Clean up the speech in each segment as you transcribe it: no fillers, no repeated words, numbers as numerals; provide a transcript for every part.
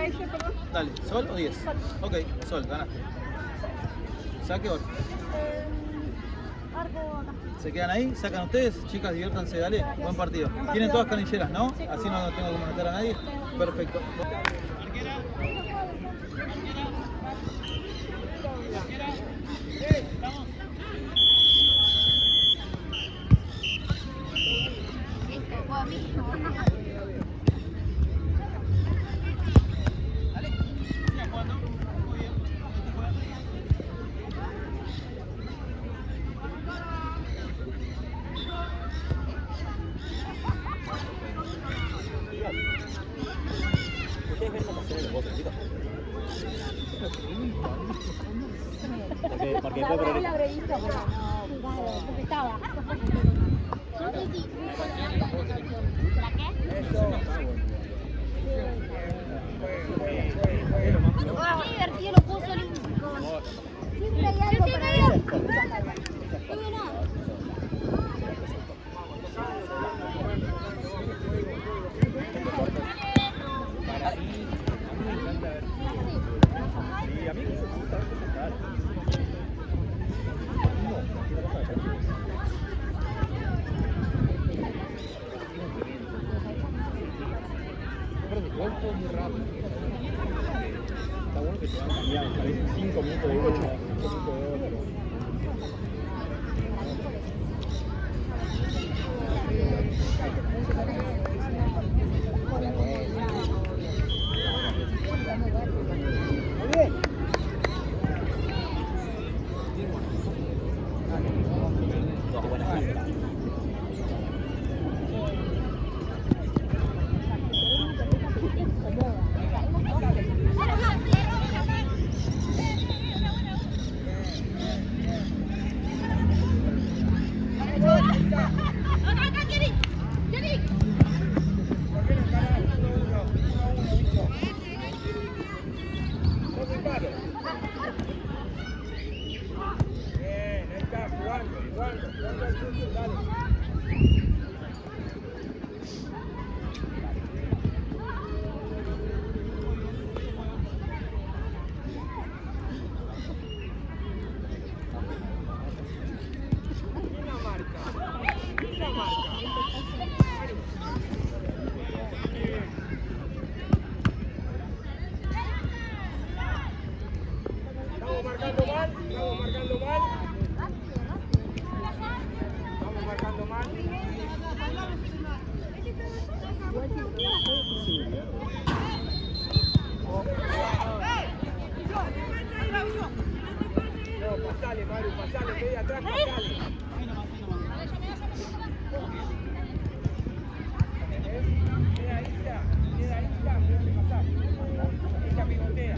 ese, perdón. Dale, ¿sol o 10? Sol. Ok, sol, ganaste. ¿Saque o...? Arco acá. ¿Se quedan ahí? ¿Sacan ustedes? Chicas, diviértanse, dale. Gracias. Buen partido. Buen partido. Tienen todas canilleras, ¿no? Sí. Así no tengo que molestar a nadie. Perfecto. ¿Ustedes ven natación en los botes, chicos? Porque después por La habré visto, pero no, claro, porque estaba. Qué divertido los Juegos Olímpicos. Siempre hay algo para ver. No veo nada. Y a mí me gusta presentar. Igual todo muy rápido. Está bueno que te van cambiando. A veces 5 minutos de 8, 5 minutos de otro. Pasale, Maru, pasale, que de atrás, pasale. Queda Isa, déjame pasar. Ella pivotea.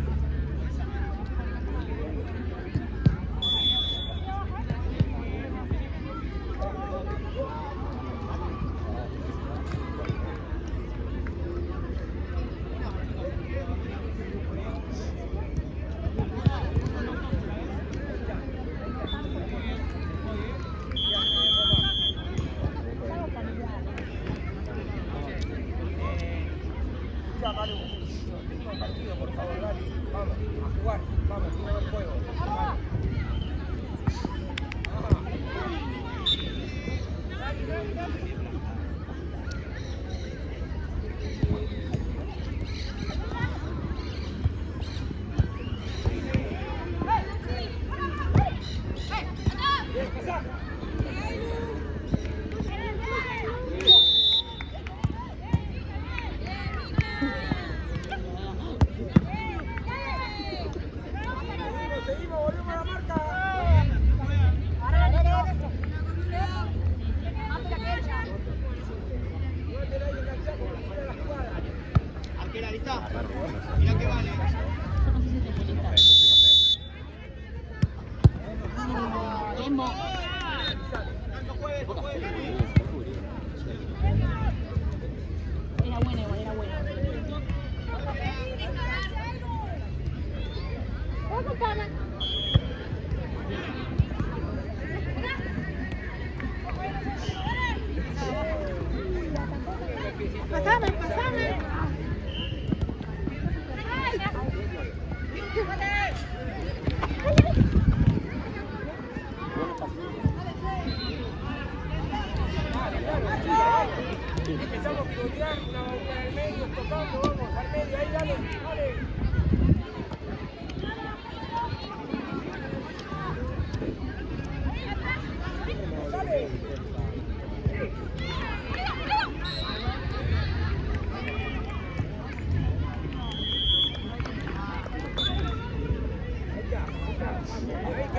Partido, por favor, dale. Vamos, a jugar, vamos, quiero ver el juego. Vamos. Seguimos, volvemos a la marca. Arquera, ¿lista? Mirá que vale. Era buena igual, era buena. Pasame.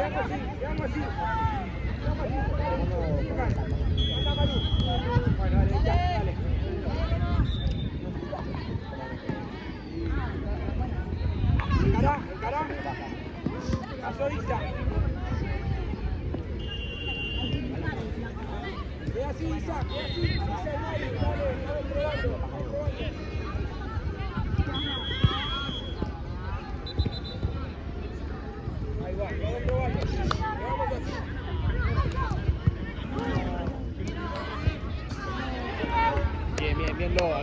Quedamos así. Anda, Manu. Bueno, dale, ya, dale. Encará. Pasó Isa. Ve así, Isa. Isa, dale, probando. Ahí va, vamos probando. Vamos así. Bien, Loa.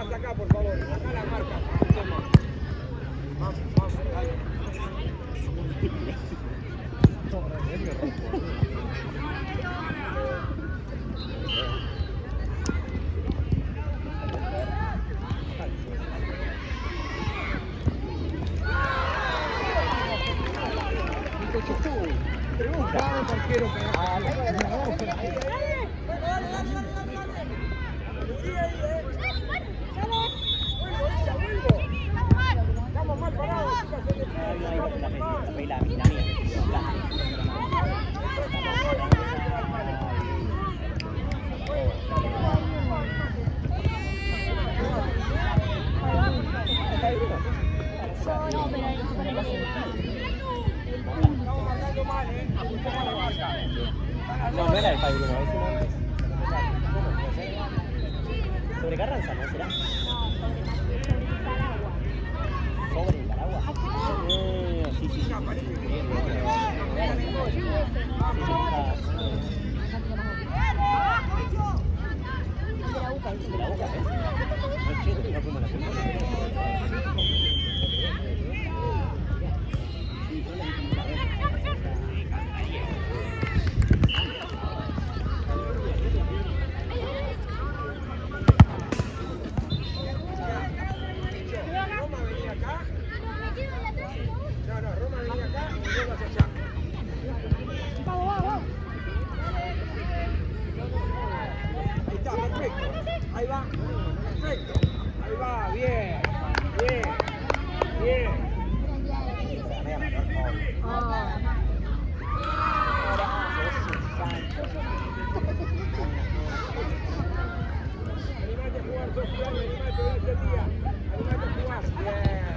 Acá, por favor, acá la marca. Vamos, dale. Vamos, arquero. Estamos mal parados, chicas, en defensa. Estamos marcando mal, No era el Pablo, es uno antes. ¿Sobre Carranza, no será? ¿Sobre el Aragua? Sí. ¿De la Boca, eh? No, che, no fuimos a la final. Roma venía acá. No, Roma venía acá y luego hacia allá. Ahí está, perfecto. Ahí va. Perfecto. Ahí va, bien. Animate a jugar, Sofía, animate durante el día. Animate a jugar. Bien.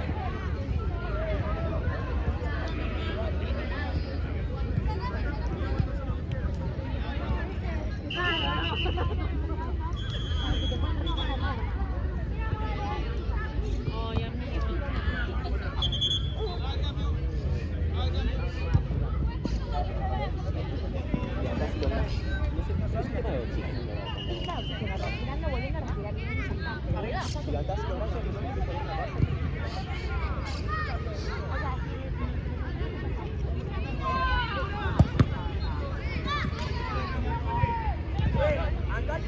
Anda al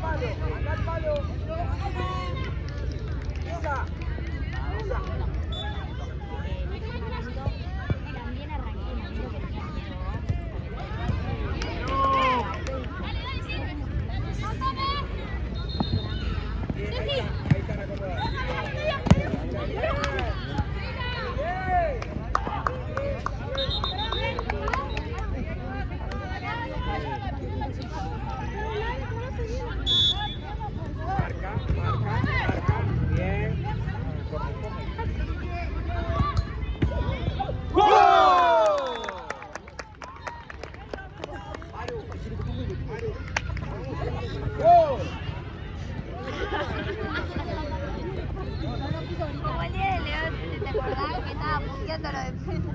palo. Esa. También arranqué, me digo que Ahí están acomodados. pateando la defensa.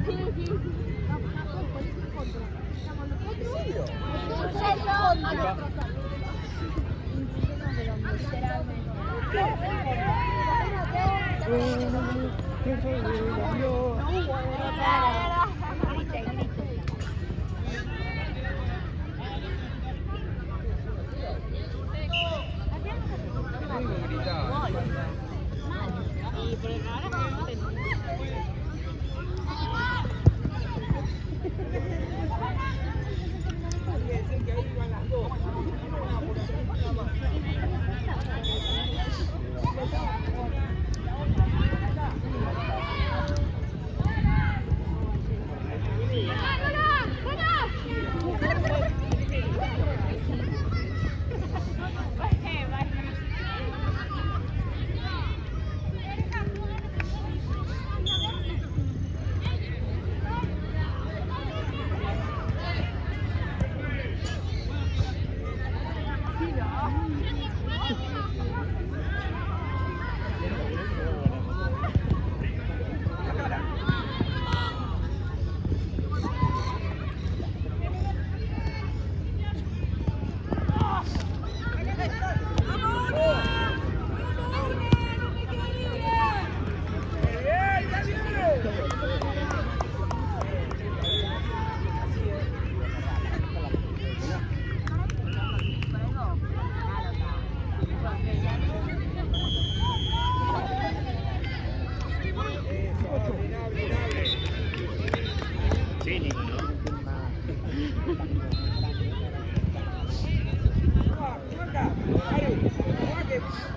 Cínico, ¿no?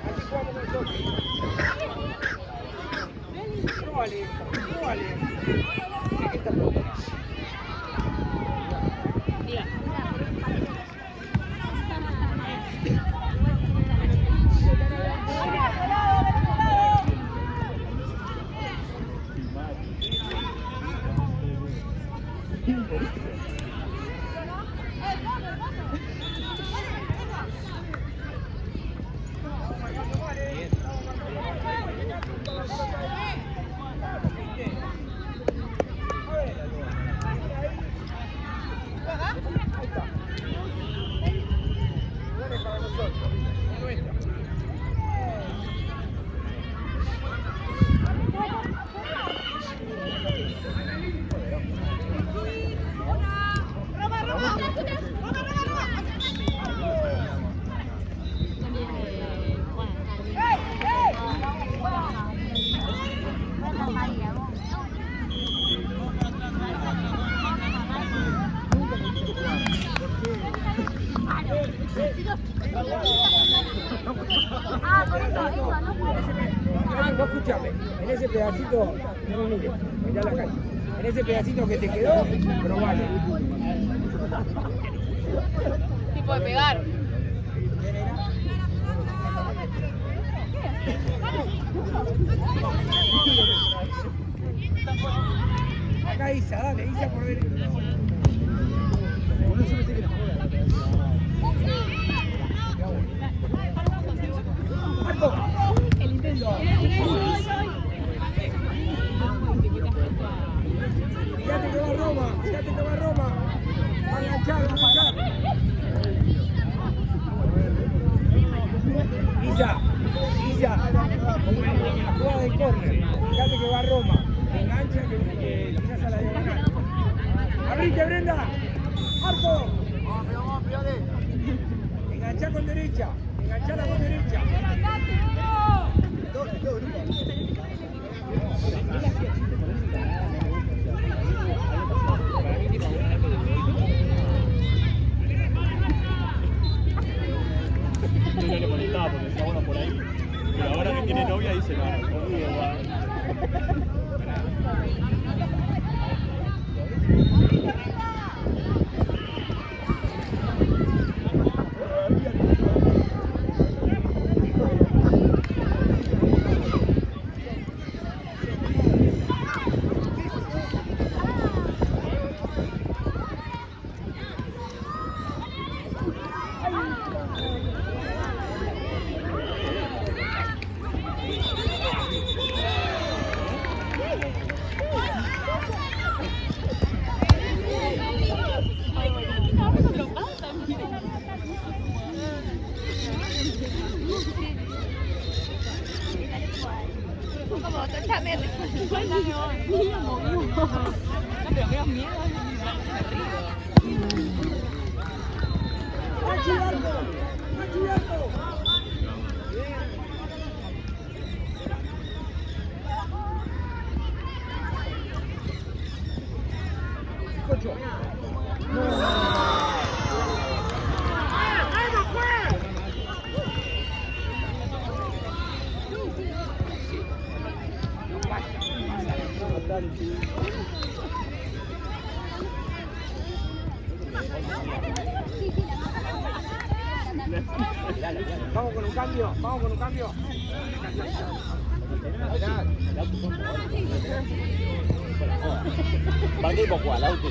Así jugamos nosotros. No vale, no vale. ¿Qué está pronto? Vos escuchame, en ese pedacito, no me mires, mirá la calle. En ese pedacito que te quedó, probalo. Tipo de pegar. Acá Isa, dale, Isa por ver. Marco. El intento. Fíjate que va Roma, fíjate que va Roma. Va a enganchar, va a enganchar. Isa, la jugada del córner. Fíjate que va Roma. Engancha que quizás a la diagonal. ¡Abrite, Brenda! ¡Marco! Enganchá con derecha. Enganchala con derecha. Yo no le molestaba porque decía, bueno, por ahí. Pero ahora que tiene novia dice, no, no dudo, Como 80 metros. Ni lo movió. No, pero me da miedo. Me río. ¡Machi Arco! ¡Machi Arco! Cocho. Vamos con un cambio, vamos con un cambio. ¿Para qué vos jugás, Lauti?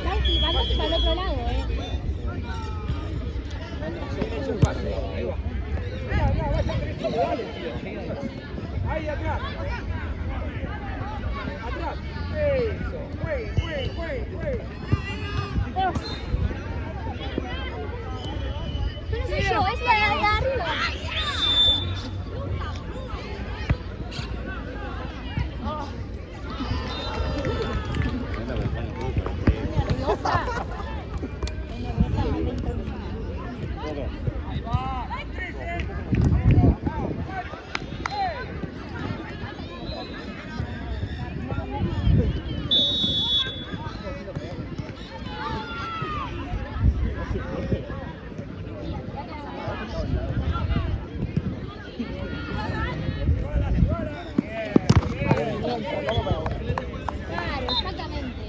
Lauti, vamos para el otro lado, Ahí va. Mira, vaya derecho, dale. Ahí atrás. Atrás. Eso. Juegue. Pero soy yo, es la de arriba. Ahí va. Claro, exactamente.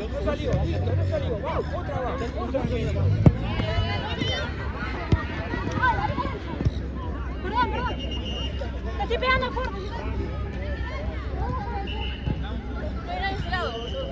No salió, vamos, otra va. Perdón. Te estoy pegando fuerte. No era de ese lado, boludo.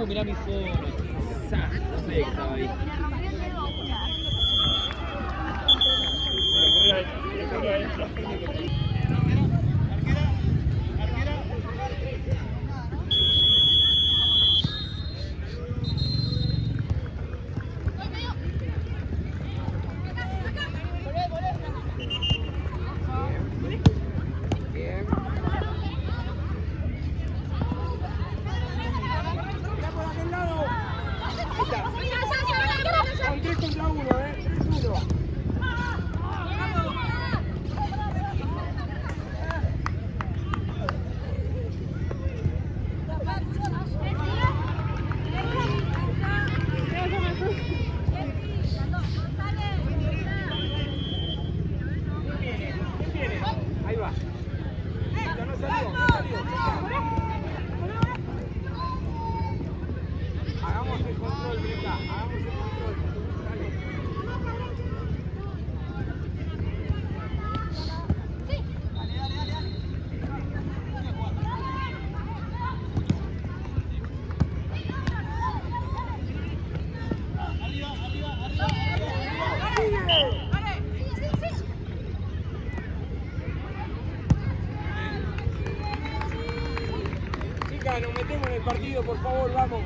Mirá mi zona. No sé que estaba ahí. Son 3 contra 1, 3-1. Ya, nos metemos en el partido, por favor, vamos.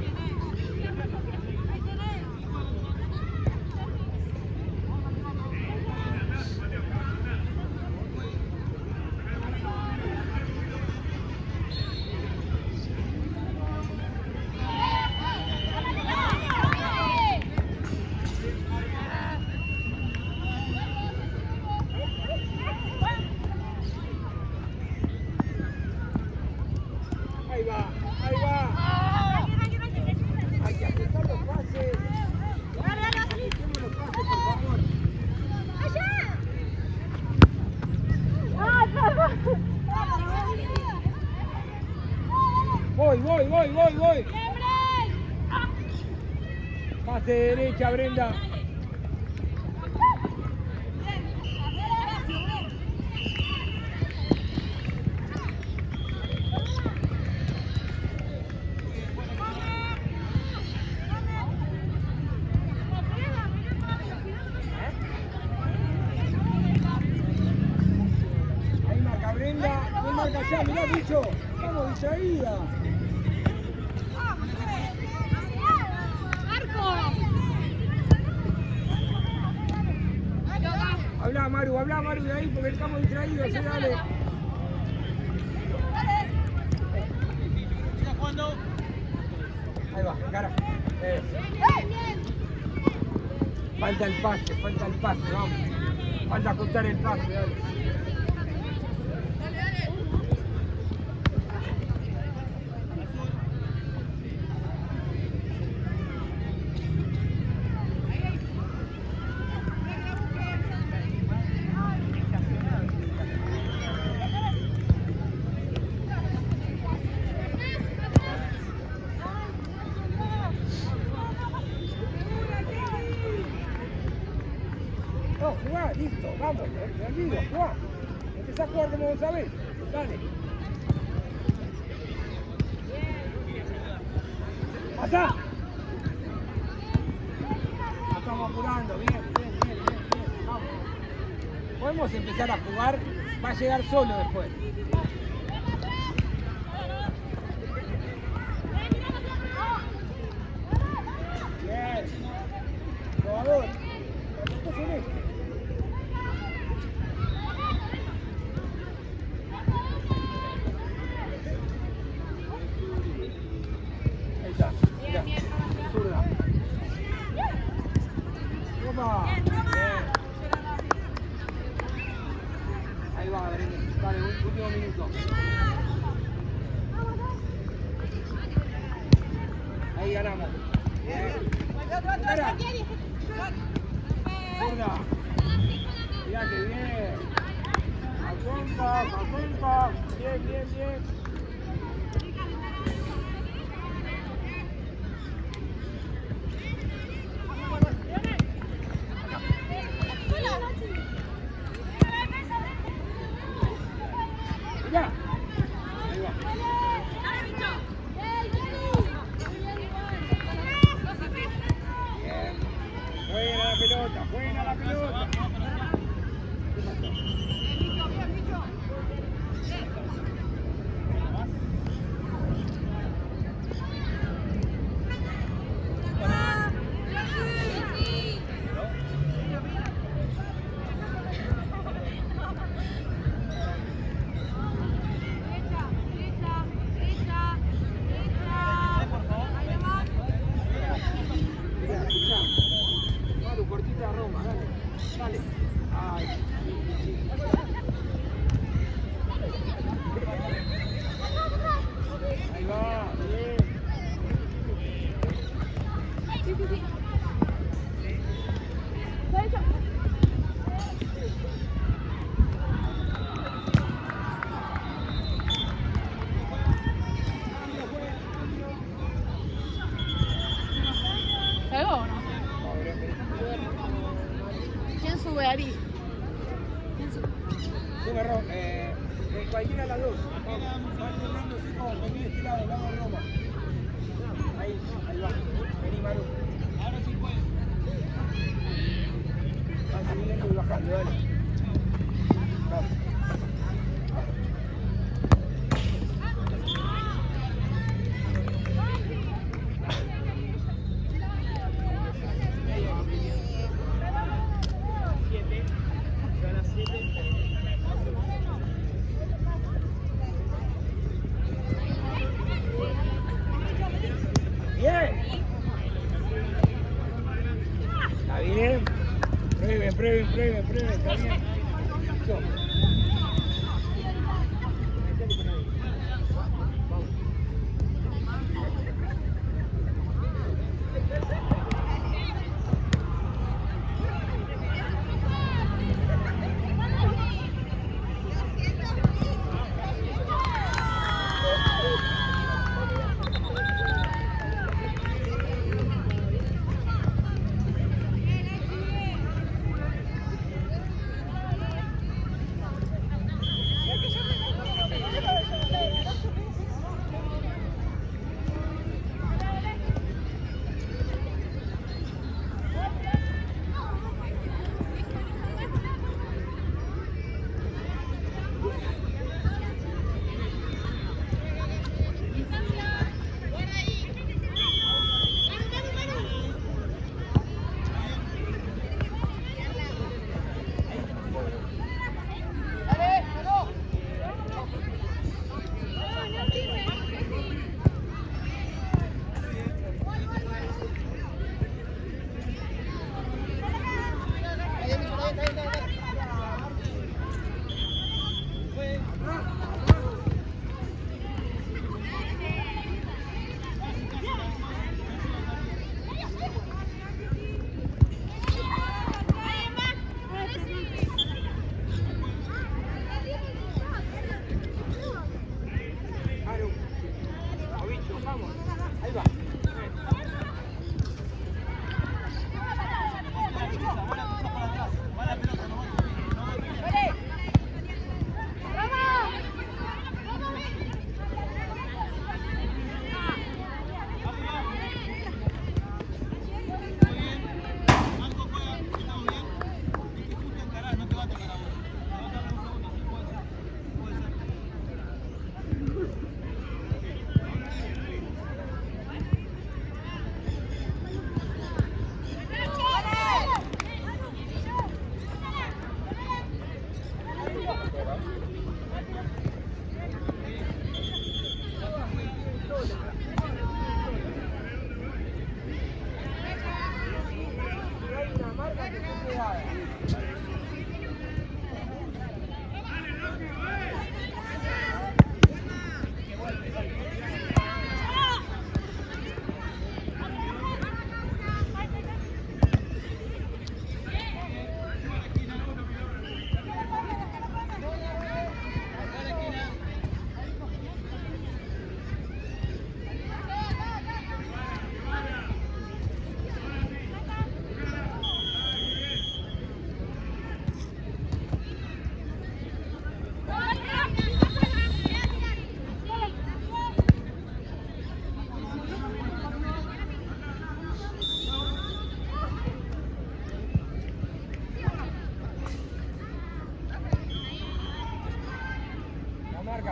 Ahí va, ahí va. Hay que ajustar los pases. Ajustemos los pases, por favor. Voy. Pase derecha, Brenda. Ahí marca Brenda. No marca ya, mirá, bicho. Estamos distraída. Habla Maru de ahí porque estamos distraídos, sí, dale. Ahí va, cara. Falta el pase, vamos. Falta ajustar el pase, dale. No, jugá, listo, vamos, me olvido, jugá. Empezá a jugar como vos sabés, dale. ¡Pasá! Nos estamos apurando, bien, vamos. Podemos empezar a jugar, va a llegar solo después. Bien. Probador. ¿Qué es este? Ahí está, mirá, zurda. ¡Opa! Bien. Ahí va, Brenda. Dale, último minuto. Ahí ganamos. Bien. Espera. Zurda. Mirá que bien. Apunta. Bien. Ya. Ahí va. Bien. Buena la pelota. ¿Qué pasó? Mira, escuchá. Maru, cortita a Roma, dale. Ay, sí. Ahí va, bien. Sí. ¿Pegó o no? ¿Quién sube, Ari? Sube Roma, cualquiera de las dos. Van turnando así como conmigo este lado de Roma. Ahí va. Vení, Maru. Ahora sí puede. Van subiendo y bajando, dale. Vamos. prueben, está bien. Listo.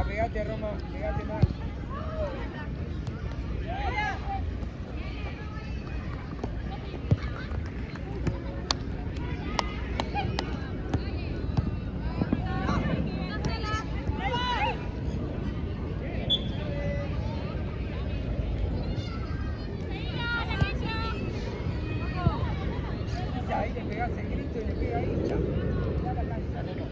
Pegate, Roma, pegate más. Ahí le pegás el grito y le pega ahí. Ya. Ya la cancha, Roma.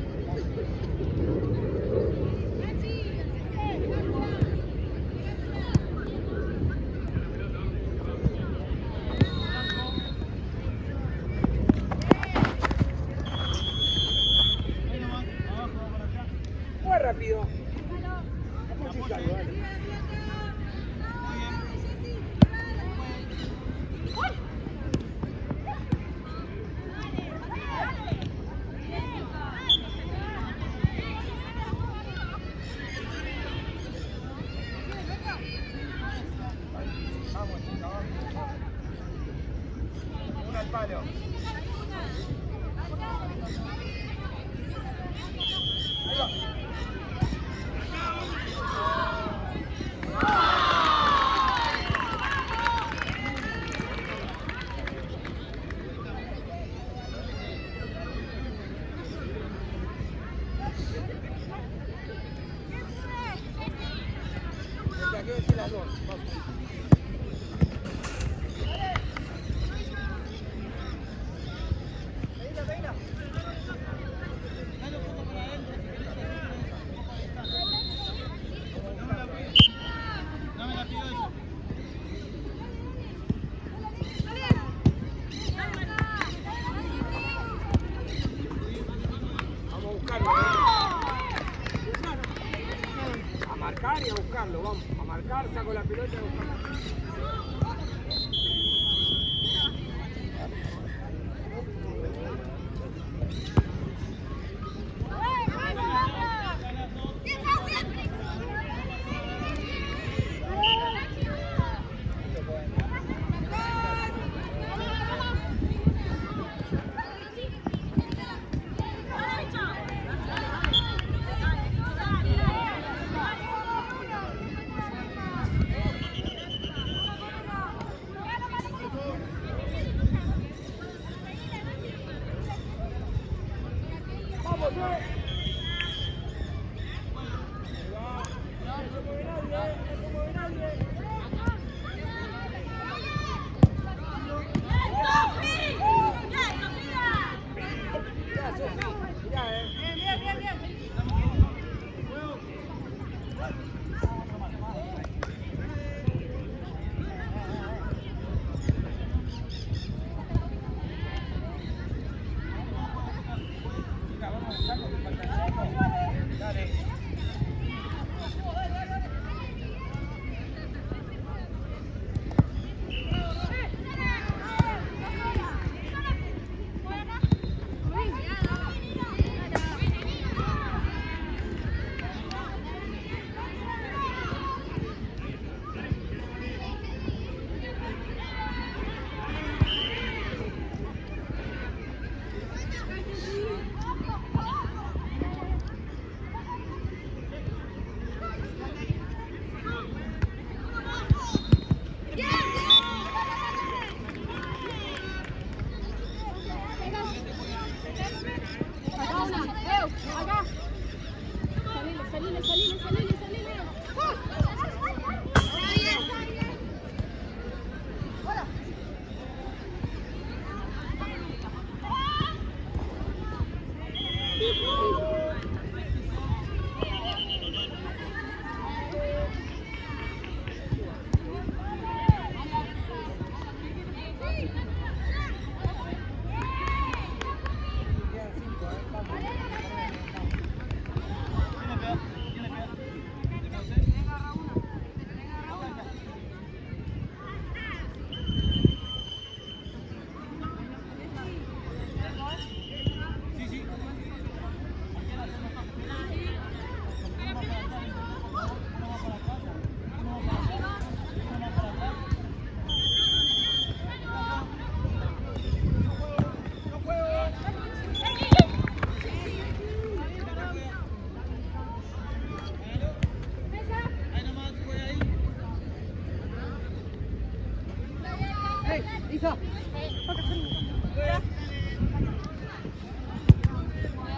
Muy rápido. Apoyalo, dale. Vamos, chica, vamos. Una al palo. Ahí va. Quédate las dos. Vamos. Venga. marcar y a buscarlo, vamos. A marcar, saco la pelota y a buscarlo.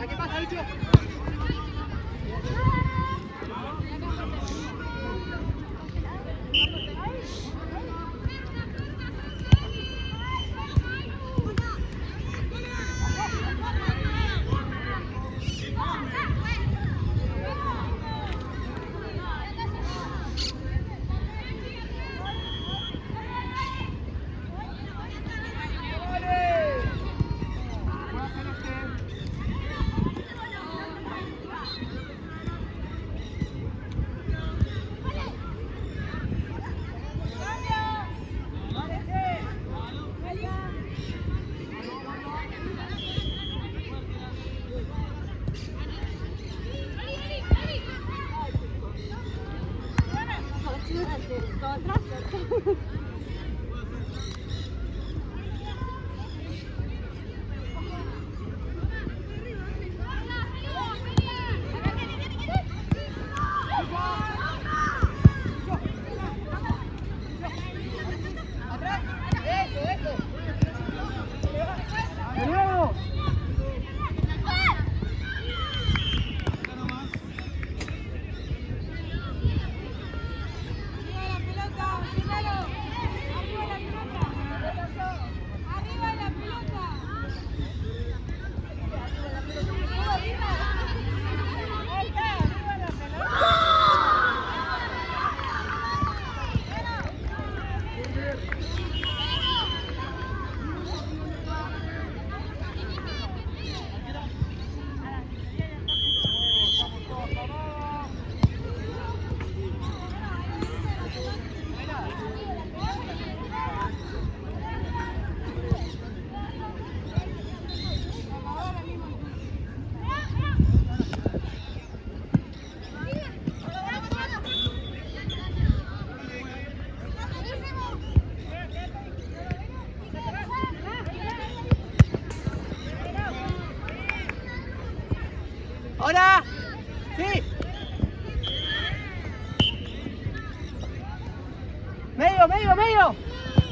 ¿Qué pasa, bicho? Medio, medio, medio.